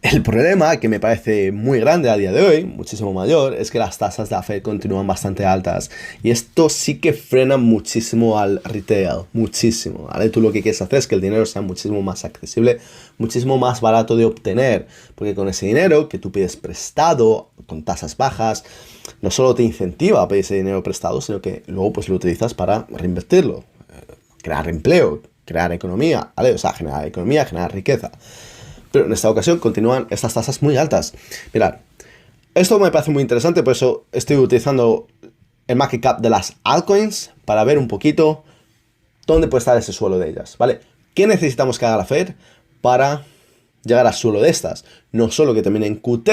El problema, que me parece muy grande a día de hoy, muchísimo mayor, es que las tasas de la Fed continúan bastante altas. Y esto sí que frena muchísimo al retail, muchísimo, ¿vale? Tú lo que quieres hacer es que el dinero sea muchísimo más accesible, muchísimo más barato de obtener. Porque con ese dinero que tú pides prestado, con tasas bajas, no solo te incentiva a pedir ese dinero prestado, sino que luego pues lo utilizas para reinvertirlo, crear empleo, crear economía, ¿vale? O sea, generar economía, generar riqueza. Pero en esta ocasión continúan estas tasas muy altas. Mirad, esto me parece muy interesante, por eso estoy utilizando el market cap de las altcoins para ver un poquito dónde puede estar ese suelo de ellas, ¿vale? ¿Qué necesitamos que haga la Fed para llegar al suelo de estas? No solo que termine en QT,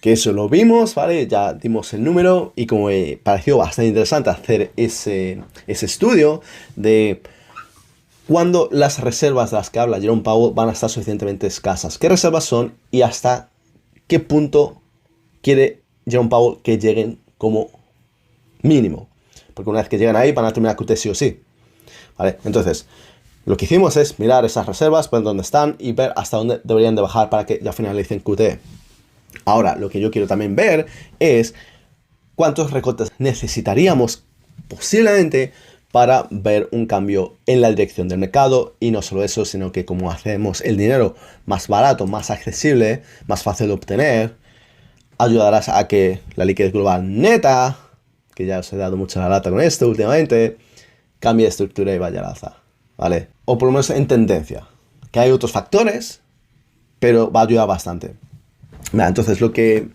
que eso lo vimos, ¿vale? Ya dimos el número y como me pareció bastante interesante hacer ese estudio de cuando las reservas de las que habla Jerome Powell van a estar suficientemente escasas. ¿Qué reservas son y hasta qué punto quiere Jerome Powell que lleguen como mínimo? Porque una vez que llegan ahí van a terminar QT sí o sí. ¿Vale? Entonces, lo que hicimos es mirar esas reservas, ver dónde están y ver hasta dónde deberían de bajar para que ya finalicen QT. Ahora, lo que yo quiero también ver es cuántos recortes necesitaríamos posiblemente para ver un cambio en la dirección del mercado. Y no solo eso, sino que como hacemos el dinero más barato, más accesible, más fácil de obtener, ayudarás a que la liquidez global neta, que ya os he dado mucha lata con esto últimamente, cambie de estructura y vaya al alza, ¿vale? O por lo menos en tendencia, que hay otros factores, pero va a ayudar bastante. Entonces lo que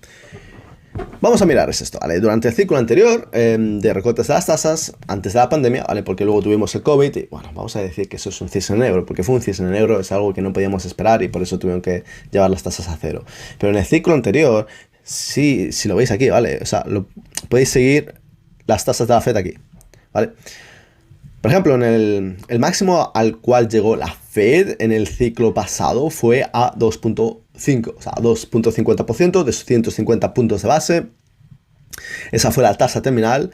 vamos a mirar es esto, ¿vale? Durante el ciclo anterior de recortes de las tasas, antes de la pandemia, ¿vale? Porque luego tuvimos el COVID y, bueno, vamos a decir que eso es un cisne negro, porque fue un cisne negro, es algo que no podíamos esperar y por eso tuvieron que llevar las tasas a cero. Pero en el ciclo anterior, si lo veis aquí, ¿vale? O sea, podéis seguir las tasas de la Fed aquí, ¿vale? Por ejemplo, en el máximo al cual llegó la Fed en el ciclo pasado fue a 2.5, o sea, 2.50% de sus 150 puntos de base. Esa fue la tasa terminal.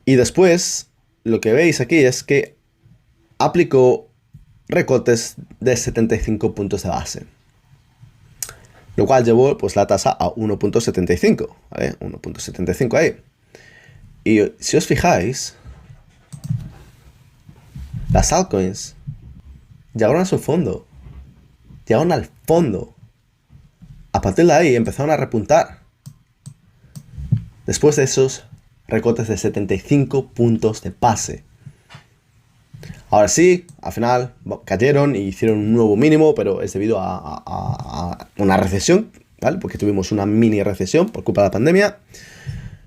Y después, lo que veis aquí es que aplicó recortes de 75 puntos de base. Lo cual llevó pues, la tasa a 1.75, ¿vale? 1.75 ahí. Y si os fijáis, las altcoins llegaron a su fondo. Llegaron al fondo. A partir de ahí empezaron a repuntar. Después de esos recortes de 75 puntos de base. Ahora sí, al final cayeron y hicieron un nuevo mínimo, pero es debido a una recesión, ¿vale? Porque tuvimos una mini recesión por culpa de la pandemia.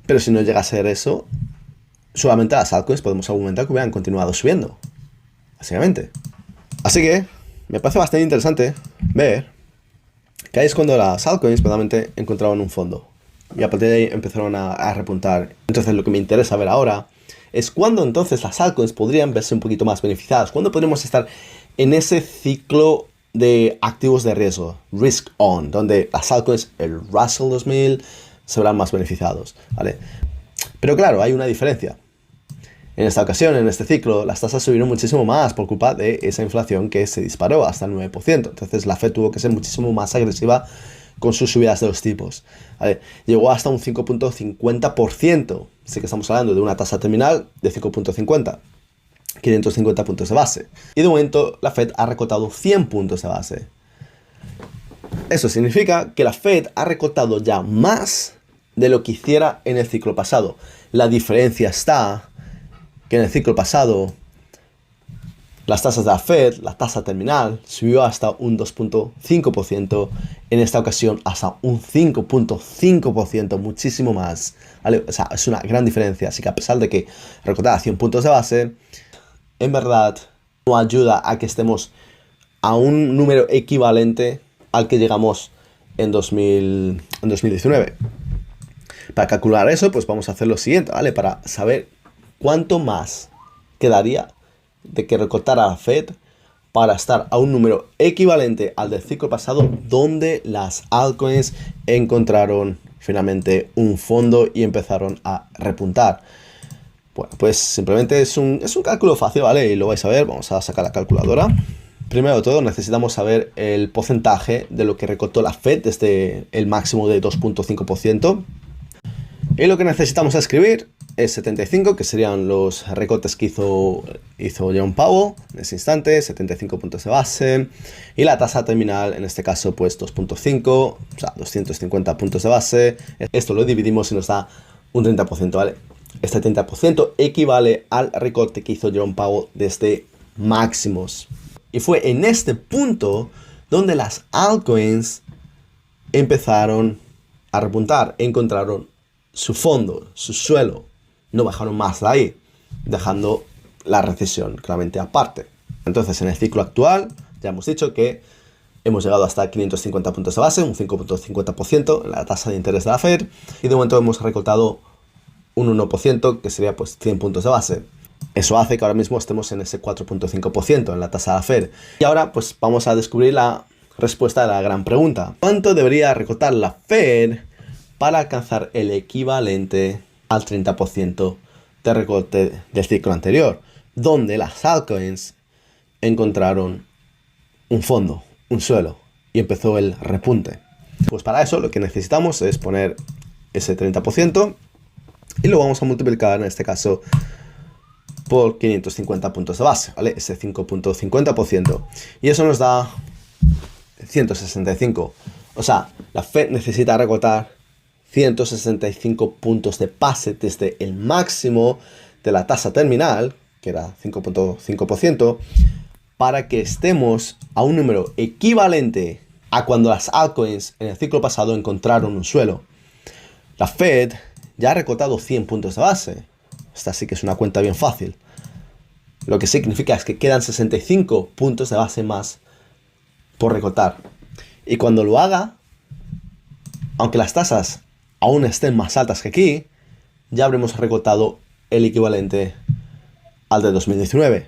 Pero si no llega a ser eso, solamente las altcoins podemos argumentar que hubieran continuado subiendo. Básicamente. Así que me parece bastante interesante ver que ahí es cuando las altcoins realmente encontraron un fondo. Y a partir de ahí empezaron a repuntar. Entonces lo que me interesa ver ahora es cuándo entonces las altcoins podrían verse un poquito más beneficiadas. Cuándo podríamos estar en ese ciclo de activos de riesgo, risk on, donde las altcoins, el Russell 2000, se verán más beneficiados, ¿vale? Pero claro, hay una diferencia. En esta ocasión, en este ciclo, las tasas subieron muchísimo más por culpa de esa inflación que se disparó hasta el 9%. Entonces la Fed tuvo que ser muchísimo más agresiva con sus subidas de los tipos. ¿Vale? Llegó hasta un 5.50%. Así que estamos hablando de una tasa terminal de 5.50. 550 puntos de base. Y de momento la Fed ha recortado 100 puntos de base. Eso significa que la Fed ha recortado ya más de lo que hiciera en el ciclo pasado. La diferencia está que en el ciclo pasado las tasas de la Fed, la tasa terminal, subió hasta un 2.5%, en esta ocasión hasta un 5.5%, muchísimo más, ¿vale? O sea, es una gran diferencia, así que a pesar de que recortar 100 puntos de base, en verdad no ayuda a que estemos a un número equivalente al que llegamos en 2019. Para calcular eso, pues vamos a hacer lo siguiente, ¿vale? Para saber cuánto más quedaría de que recortara la Fed para estar a un número equivalente al del ciclo pasado, donde las altcoins encontraron finalmente un fondo y empezaron a repuntar. Bueno, pues simplemente es un cálculo fácil, ¿vale? Y lo vais a ver, vamos a sacar la calculadora. Primero de todo necesitamos saber el porcentaje de lo que recortó la Fed desde el máximo de 2.5%. Y lo que necesitamos escribir es 75, que serían los recortes que hizo Jerome Powell en ese instante, 75 puntos de base. Y la tasa terminal, en este caso, pues 2.5, o sea, 250 puntos de base. Esto lo dividimos y nos da un 30%, ¿vale? Este 30% equivale al recorte que hizo Jerome Powell desde máximos. Y fue en este punto donde las altcoins empezaron a repuntar, encontraron su fondo, su suelo. No bajaron más de ahí, dejando la recesión claramente aparte. Entonces, en el ciclo actual, ya hemos dicho que hemos llegado hasta 550 puntos de base, un 5.50% en la tasa de interés de la Fed, y de momento hemos recortado un 1%, que sería pues 100 puntos de base. Eso hace que ahora mismo estemos en ese 4.5% en la tasa de la Fed. Y ahora pues vamos a descubrir la respuesta a la gran pregunta. ¿Cuánto debería recortar la Fed para alcanzar el equivalente al 30% de recorte del ciclo anterior, donde las altcoins encontraron un fondo, un suelo, y empezó el repunte? Pues para eso lo que necesitamos es poner ese 30% y lo vamos a multiplicar en este caso por 550 puntos de base, ¿vale? Ese 5.50%. Y eso nos da 165. O sea, la Fed necesita recortar 165 puntos de base desde el máximo de la tasa terminal, que era 5.5%, para que estemos a un número equivalente a cuando las altcoins en el ciclo pasado encontraron un suelo. La Fed ya ha recortado 100 puntos de base. Esta sí que es una cuenta bien fácil. Lo que significa es que quedan 65 puntos de base más por recortar. Y cuando lo haga, aunque las tasas aún estén más altas que aquí, ya habremos recortado el equivalente al de 2019.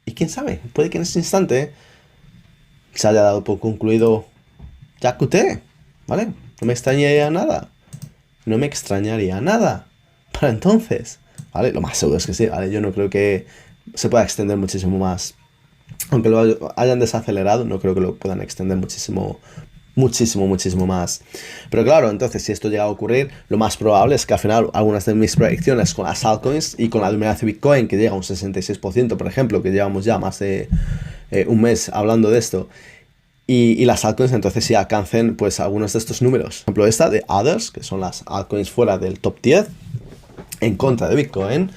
Y quién sabe, puede que en ese instante se haya dado por concluido ya QT, ¿vale? No me extrañaría nada. No me extrañaría nada para entonces, ¿vale? Lo más seguro es que sí, ¿vale? Yo no creo que se pueda extender muchísimo más. Aunque lo hayan desacelerado, no creo que lo puedan extender muchísimo más. Pero claro, entonces si esto llega a ocurrir, lo más probable es que al final algunas de mis predicciones con las altcoins y con la dominancia de Bitcoin, que llega a un 66%, por ejemplo, que llevamos ya más de un mes hablando de esto, y las altcoins entonces sí alcancen pues algunos de estos números. Por ejemplo, esta de Others, que son las altcoins fuera del top 10, en contra de Bitcoin,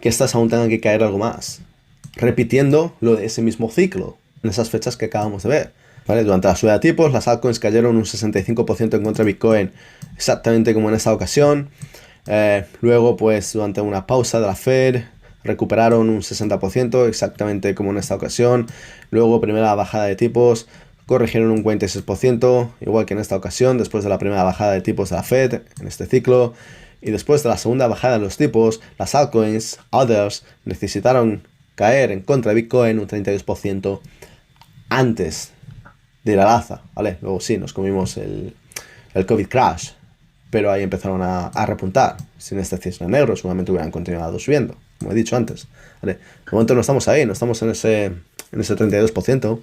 que estas aún tengan que caer algo más, repitiendo lo de ese mismo ciclo, en esas fechas que acabamos de ver. ¿Vale? Durante la subida de tipos, las altcoins cayeron un 65% en contra de Bitcoin, exactamente como en esta ocasión. Luego, pues, durante una pausa de la Fed, recuperaron un 60%, exactamente como en esta ocasión. Luego, primera bajada de tipos, corrigieron un 46%, igual que en esta ocasión, después de la primera bajada de tipos de la Fed, en este ciclo. Y después de la segunda bajada de los tipos, las altcoins, Others, necesitaron caer en contra de Bitcoin un 32% antes de ir al alza, ¿vale? Luego sí, nos comimos el COVID crash, pero ahí empezaron a repuntar. Sin este cisne negro seguramente hubieran continuado subiendo, como he dicho antes, ¿vale? De momento no estamos ahí, no estamos en ese 32%.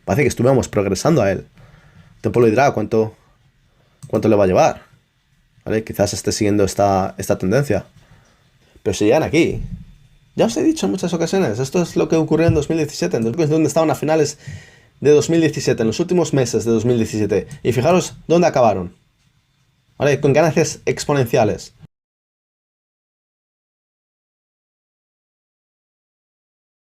Parece que estuviéramos progresando a él. El tiempo lo dirá cuánto le va a llevar, ¿vale? Quizás esté siguiendo esta tendencia. Pero si llegan aquí, ya os he dicho en muchas ocasiones, esto es lo que ocurrió en 2017, entonces donde estaban a finales de 2017, en los últimos meses de 2017. Y fijaros dónde acabaron, ¿vale? Con ganancias exponenciales.